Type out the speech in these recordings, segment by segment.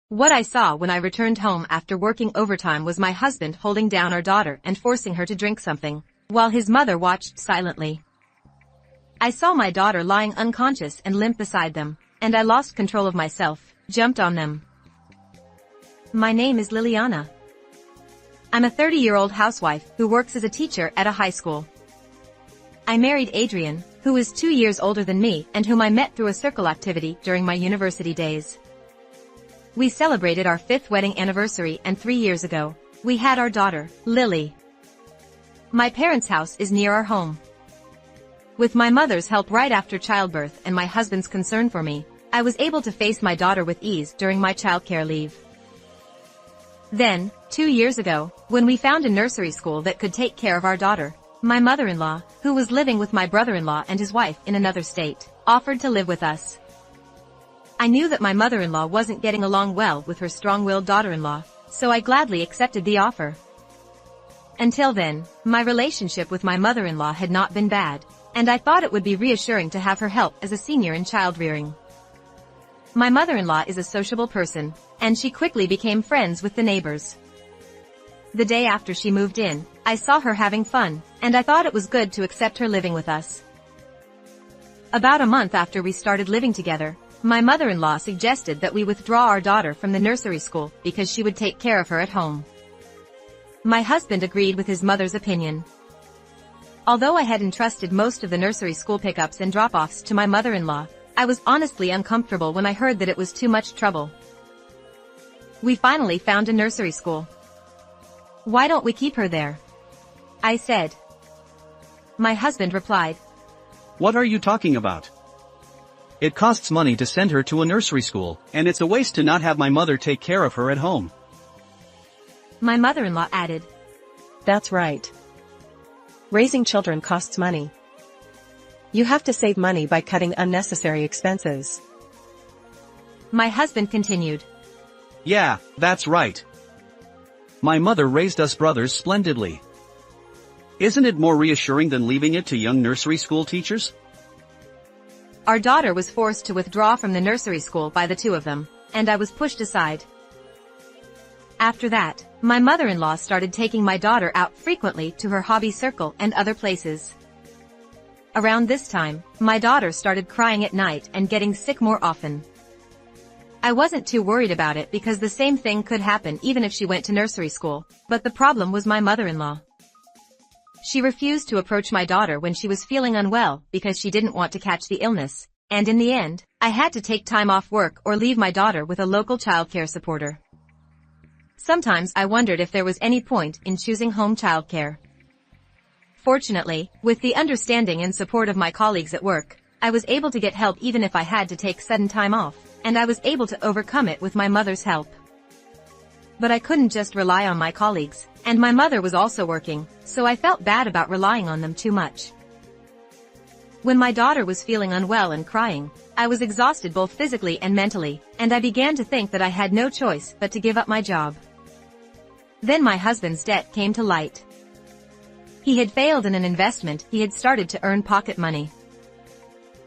What I saw when I returned home after working overtime was my husband holding down our daughter and forcing her to drink something, while his mother watched silently. I saw my daughter lying unconscious and limp beside them, and I lost control of myself, jumped on them. My name is Liliana. I'm a 30-year-old housewife who works as a teacher at a high school. I married Adrian, who is 2 years older than me and whom I met through a circle activity during my university days. We celebrated our 5th wedding anniversary, and 3 years ago, we had our daughter, Lily. My parents' house is near our home. With my mother's help right after childbirth and my husband's concern for me, I was able to face my daughter with ease during my childcare leave. Then, 2 years ago, when we found a nursery school that could take care of our daughter, my mother-in-law, who was living with my brother-in-law and his wife in another state, offered to live with us. I knew that my mother-in-law wasn't getting along well with her strong-willed daughter-in-law, so I gladly accepted the offer. Until then, my relationship with my mother-in-law had not been bad, and I thought it would be reassuring to have her help as a senior in child-rearing. My mother-in-law is a sociable person, and she quickly became friends with the neighbors. The day after she moved in, I saw her having fun, and I thought it was good to accept her living with us. About a month after we started living together, my mother-in-law suggested that we withdraw our daughter from the nursery school because she would take care of her at home. My husband agreed with his mother's opinion. Although I had entrusted most of the nursery school pickups and drop-offs to my mother-in-law, I was honestly uncomfortable when I heard that it was too much trouble. We finally found a nursery school. "Why don't we keep her there?" I said. My husband replied, "What are you talking about? It costs money to send her to a nursery school, and it's a waste to not have my mother take care of her at home." My mother-in-law added, "That's right. Raising children costs money. You have to save money by cutting unnecessary expenses." My husband continued, "Yeah, that's right. My mother raised us brothers splendidly. Isn't it more reassuring than leaving it to young nursery school teachers?" Our daughter was forced to withdraw from the nursery school by the two of them, and I was pushed aside. After that, my mother-in-law started taking my daughter out frequently to her hobby circle and other places. Around this time, my daughter started crying at night and getting sick more often. I wasn't too worried about it because the same thing could happen even if she went to nursery school, but the problem was my mother-in-law. She refused to approach my daughter when she was feeling unwell because she didn't want to catch the illness, and in the end, I had to take time off work or leave my daughter with a local childcare supporter. Sometimes I wondered if there was any point in choosing home childcare. Fortunately, with the understanding and support of my colleagues at work, I was able to get help even if I had to take sudden time off, and I was able to overcome it with my mother's help. But I couldn't just rely on my colleagues, and my mother was also working, so I felt bad about relying on them too much. When my daughter was feeling unwell and crying, I was exhausted both physically and mentally, and I began to think that I had no choice but to give up my job. Then my husband's debt came to light. He had failed in an investment he had started to earn pocket money.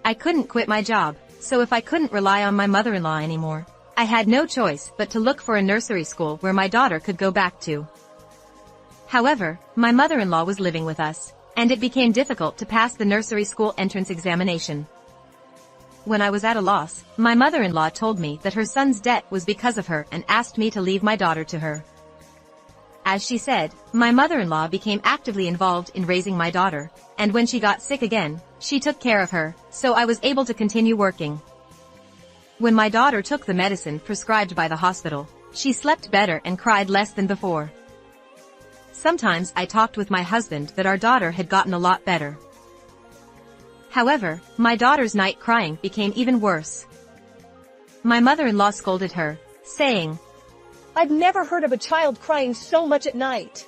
I couldn't quit my job, so if I couldn't rely on my mother-in-law anymore, I had no choice but to look for a nursery school where my daughter could go back to. However, my mother-in-law was living with us, and it became difficult to pass the nursery school entrance examination. When I was at a loss, my mother-in-law told me that her son's debt was because of her and asked me to leave my daughter to her. As she said, my mother-in-law became actively involved in raising my daughter, and when she got sick again, she took care of her, so I was able to continue working. When my daughter took the medicine prescribed by the hospital, she slept better and cried less than before. Sometimes I talked with my husband that our daughter had gotten a lot better. However, my daughter's night crying became even worse. My mother-in-law scolded her, saying, "I've never heard of a child crying so much at night."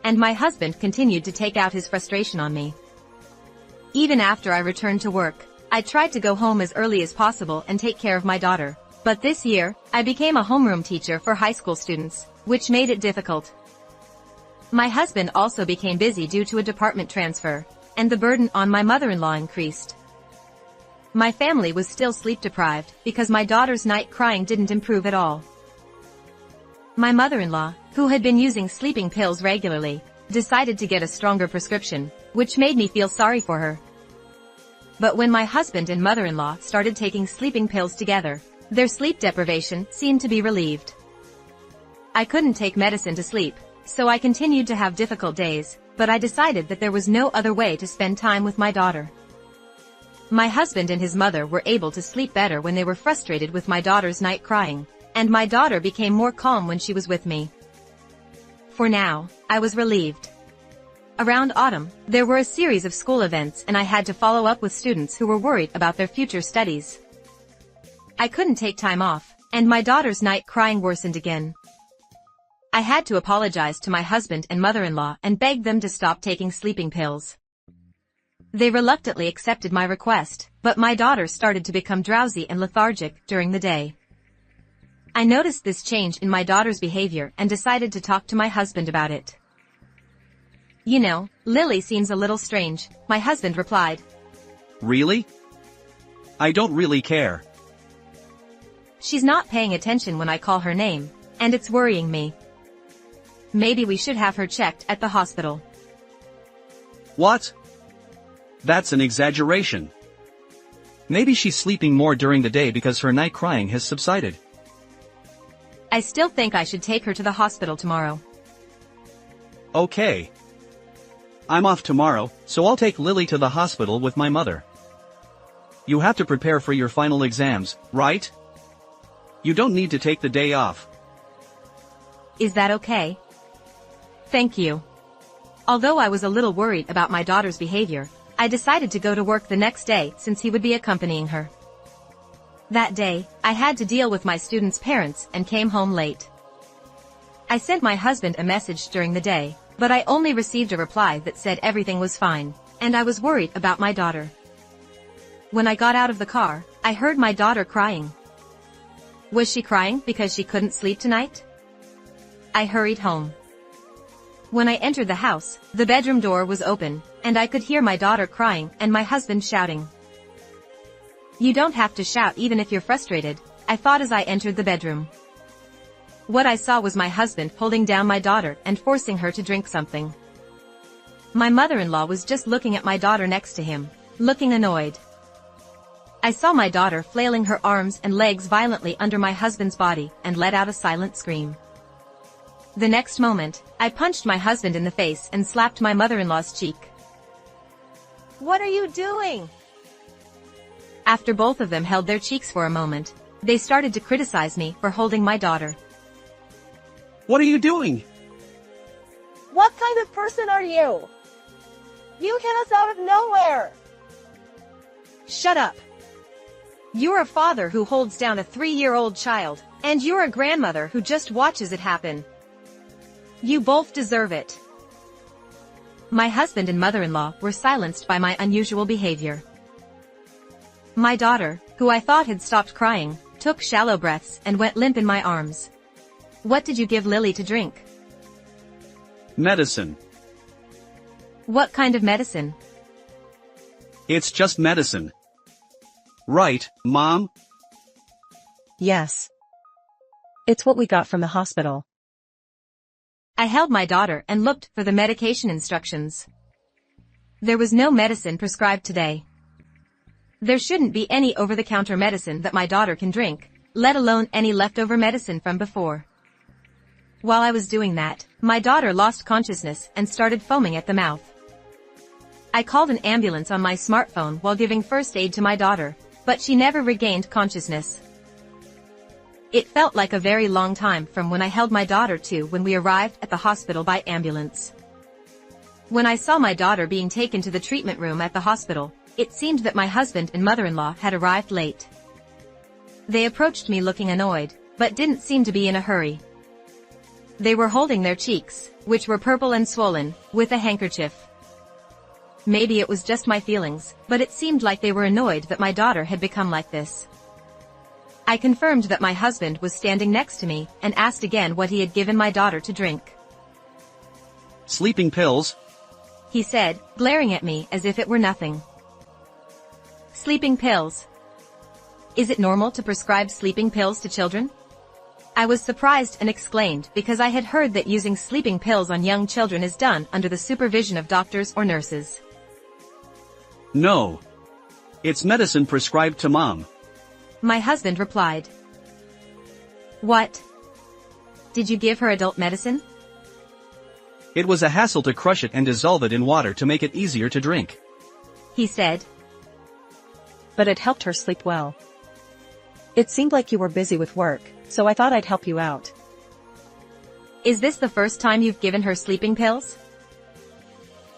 And my husband continued to take out his frustration on me. Even after I returned to work, I tried to go home as early as possible and take care of my daughter, but this year, I became a homeroom teacher for high school students, which made it difficult. My husband also became busy due to a department transfer, and the burden on my mother-in-law increased. My family was still sleep-deprived because my daughter's night crying didn't improve at all. My mother-in-law, who had been using sleeping pills regularly, decided to get a stronger prescription, which made me feel sorry for her. But when my husband and mother-in-law started taking sleeping pills together, their sleep deprivation seemed to be relieved. I couldn't take medicine to sleep, so I continued to have difficult days, but I decided that there was no other way to spend time with my daughter. My husband and his mother were able to sleep better when they were frustrated with my daughter's night crying, and my daughter became more calm when she was with me. For now, I was relieved. Around autumn, there were a series of school events and I had to follow up with students who were worried about their future studies. I couldn't take time off, and my daughter's night crying worsened again. I had to apologize to my husband and mother-in-law and beg them to stop taking sleeping pills. They reluctantly accepted my request, but my daughter started to become drowsy and lethargic during the day. I noticed this change in my daughter's behavior and decided to talk to my husband about it. "You know, Lily seems a little strange," my husband replied. Really? I don't really care. "She's not paying attention when I call her name, and it's worrying me. Maybe we should have her checked at the hospital." What? That's an exaggeration. Maybe she's sleeping more during the day because her night crying has subsided. "I still think I should take her to the hospital tomorrow." Okay. I'm off tomorrow, so I'll take Lily to the hospital with my mother. You have to prepare for your final exams, right? You don't need to take the day off. "Is that okay?" "Thank you." Although I was a little worried about my daughter's behavior, I decided to go to work the next day since he would be accompanying her. That day, I had to deal with my students' parents and came home late. I sent my husband a message during the day, but I only received a reply that said everything was fine, and I was worried about my daughter. When I got out of the car, I heard my daughter crying. Was she crying because she couldn't sleep tonight? I hurried home. When I entered the house, the bedroom door was open, and I could hear my daughter crying and my husband shouting. "You don't have to shout even if you're frustrated," I thought as I entered the bedroom. What I saw was my husband holding down my daughter and forcing her to drink something. My mother-in-law was just looking at my daughter next to him, looking annoyed. I saw my daughter flailing her arms and legs violently under my husband's body and let out a silent scream. The next moment, I punched my husband in the face and slapped my mother-in-law's cheek. What are you doing? After both of them held their cheeks for a moment, they started to criticize me for holding my daughter. What are you doing? What kind of person are you? You hit us out of nowhere. Shut up. You're a father who holds down a 3-year-old child, and you're a grandmother who just watches it happen. You both deserve it. My husband and mother-in-law were silenced by my unusual behavior. My daughter, who I thought had stopped crying, took shallow breaths and went limp in my arms. "What did you give Lily to drink?" Medicine. "What kind of medicine?" It's just medicine. Right, Mom? Yes. It's what we got from the hospital. I held my daughter and looked for the medication instructions. There was no medicine prescribed today. There shouldn't be any over-the-counter medicine that my daughter can drink, let alone any leftover medicine from before. While I was doing that, my daughter lost consciousness and started foaming at the mouth. I called an ambulance on my smartphone while giving first aid to my daughter, but she never regained consciousness. It felt like a very long time from when I held my daughter to when we arrived at the hospital by ambulance. When I saw my daughter being taken to the treatment room at the hospital, it seemed that my husband and mother-in-law had arrived late. They approached me looking annoyed, but didn't seem to be in a hurry. They were holding their cheeks, which were purple and swollen, with a handkerchief. Maybe it was just my feelings, but it seemed like they were annoyed that my daughter had become like this. I confirmed that my husband was standing next to me and asked again what he had given my daughter to drink. Sleeping pills? He said, glaring at me as if it were nothing. Sleeping pills. Is it normal to prescribe sleeping pills to children? I was surprised and exclaimed because I had heard that using sleeping pills on young children is done under the supervision of doctors or nurses. No. It's medicine prescribed to mom. My husband replied. What? Did you give her adult medicine? It was a hassle to crush it and dissolve it in water to make it easier to drink. He said. But it helped her sleep well. It seemed like you were busy with work, so I thought I'd help you out. Is this the first time you've given her sleeping pills?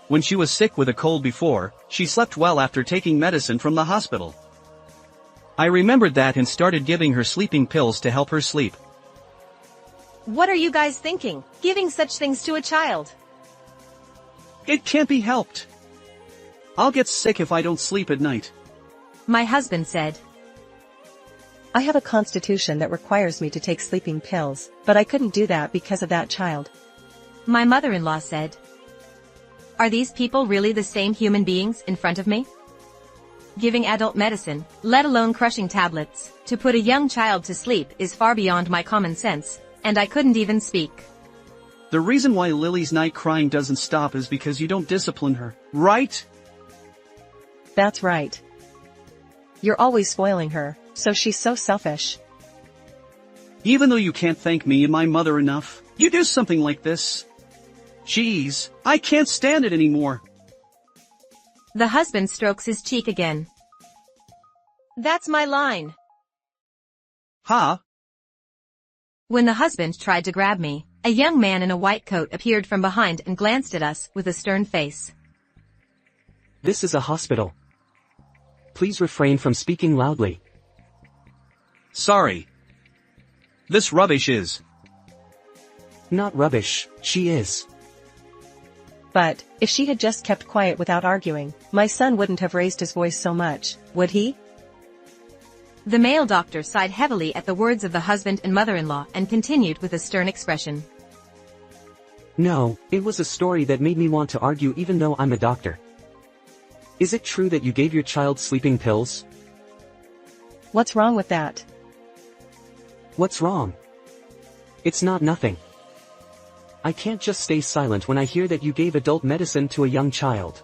When she was sick with a cold before, she slept well after taking medicine from the hospital. I remembered that and started giving her sleeping pills to help her sleep. What are you guys thinking, giving such things to a child? It can't be helped. I'll get sick if I don't sleep at night. My husband said. I have a constitution that requires me to take sleeping pills, but I couldn't do that because of that child. My mother-in-law said. Are these people really the same human beings in front of me? Giving adult medicine, let alone crushing tablets, to put a young child to sleep is far beyond my common sense, and I couldn't even speak. The reason why Lily's night crying doesn't stop is because you don't discipline her, right? That's right. You're always spoiling her, so she's so selfish. Even though you can't thank me and my mother enough, you do something like this. Jeez, I can't stand it anymore. The husband strokes his cheek again. That's my line. Huh? When the husband tried to grab me, a young man in a white coat appeared from behind and glanced at us with a stern face. This is a hospital. Please refrain from speaking loudly. Sorry. This rubbish is. Not rubbish, she is. But, if she had just kept quiet without arguing, my son wouldn't have raised his voice so much, would he? The male doctor sighed heavily at the words of the husband and mother-in-law and continued with a stern expression. No, it was a story that made me want to argue even though I'm a doctor. Is it true that you gave your child sleeping pills? What's wrong with that? What's wrong? It's not nothing. I can't just stay silent when I hear that you gave adult medicine to a young child.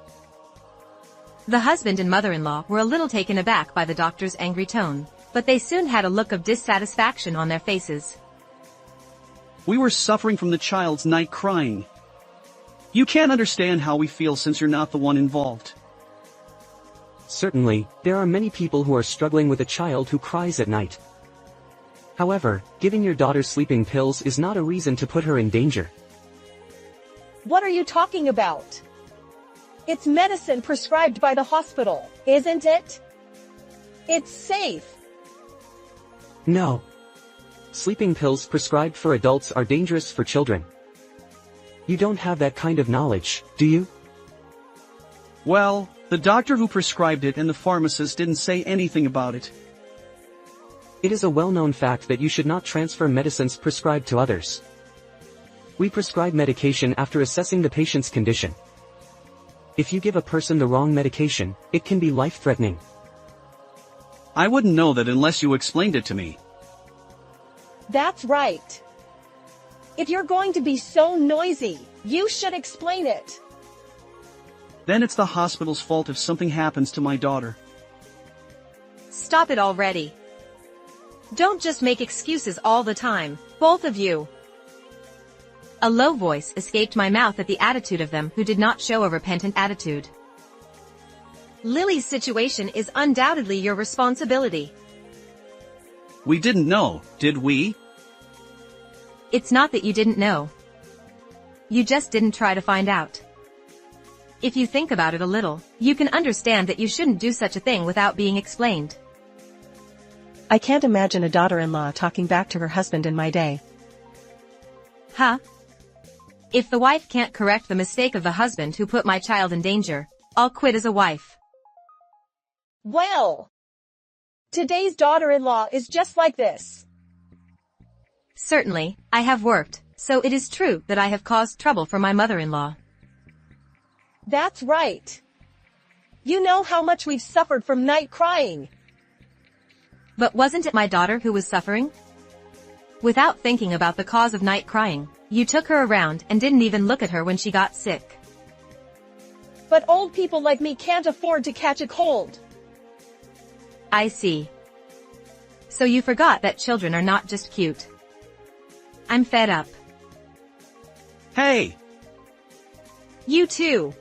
The husband and mother-in-law were a little taken aback by the doctor's angry tone, but they soon had a look of dissatisfaction on their faces. We were suffering from the child's night crying. You can't understand how we feel since you're not the one involved. Certainly, there are many people who are struggling with a child who cries at night. However, giving your daughter sleeping pills is not a reason to put her in danger. What are you talking about? It's medicine prescribed by the hospital, isn't it? It's safe. No. Sleeping pills prescribed for adults are dangerous for children. You don't have that kind of knowledge, do you? Well, the doctor who prescribed it and the pharmacist didn't say anything about it. It is a well-known fact that you should not transfer medicines prescribed to others. We prescribe medication after assessing the patient's condition. If you give a person the wrong medication, it can be life-threatening. I wouldn't know that unless you explained it to me. That's right. If you're going to be so noisy, you should explain it. Then it's the hospital's fault if something happens to my daughter. Stop it already. Don't just make excuses all the time, both of you. A low voice escaped my mouth at the attitude of them who did not show a repentant attitude. Lily's situation is undoubtedly your responsibility. We didn't know, did we? It's not that you didn't know. You just didn't try to find out. If you think about it a little, you can understand that you shouldn't do such a thing without being explained. I can't imagine a daughter-in-law talking back to her husband in my day. Huh? If the wife can't correct the mistake of the husband who put my child in danger, I'll quit as a wife. Well, today's daughter-in-law is just like this. Certainly, I have worked, so it is true that I have caused trouble for my mother-in-law. That's right. You know how much we've suffered from night crying. But wasn't it my daughter who was suffering? Without thinking about the cause of night crying, you took her around and didn't even look at her when she got sick. But old people like me can't afford to catch a cold. I see. So you forgot that children are not just cute. I'm fed up. Hey! You too.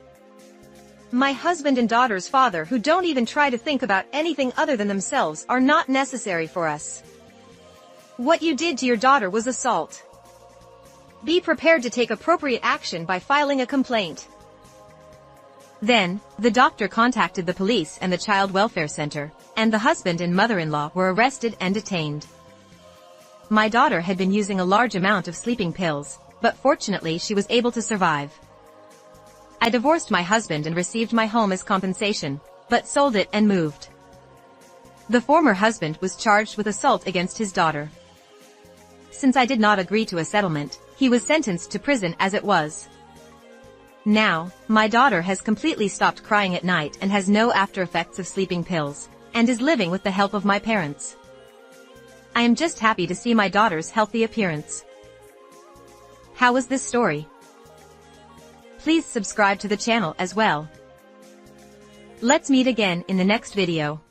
My husband and daughter's father, who don't even try to think about anything other than themselves, are not necessary for us. What you did to your daughter was assault. Be prepared to take appropriate action by filing a complaint. Then, the doctor contacted the police and the child welfare center, and the husband and mother-in-law were arrested and detained. My daughter had been using a large amount of sleeping pills, but fortunately she was able to survive. I divorced my husband and received my home as compensation, but sold it and moved. The former husband was charged with assault against his daughter. Since I did not agree to a settlement, he was sentenced to prison as it was. Now, my daughter has completely stopped crying at night and has no after effects of sleeping pills, and is living with the help of my parents. I am just happy to see my daughter's healthy appearance. How was this story? Please subscribe to the channel as well. Let's meet again in the next video.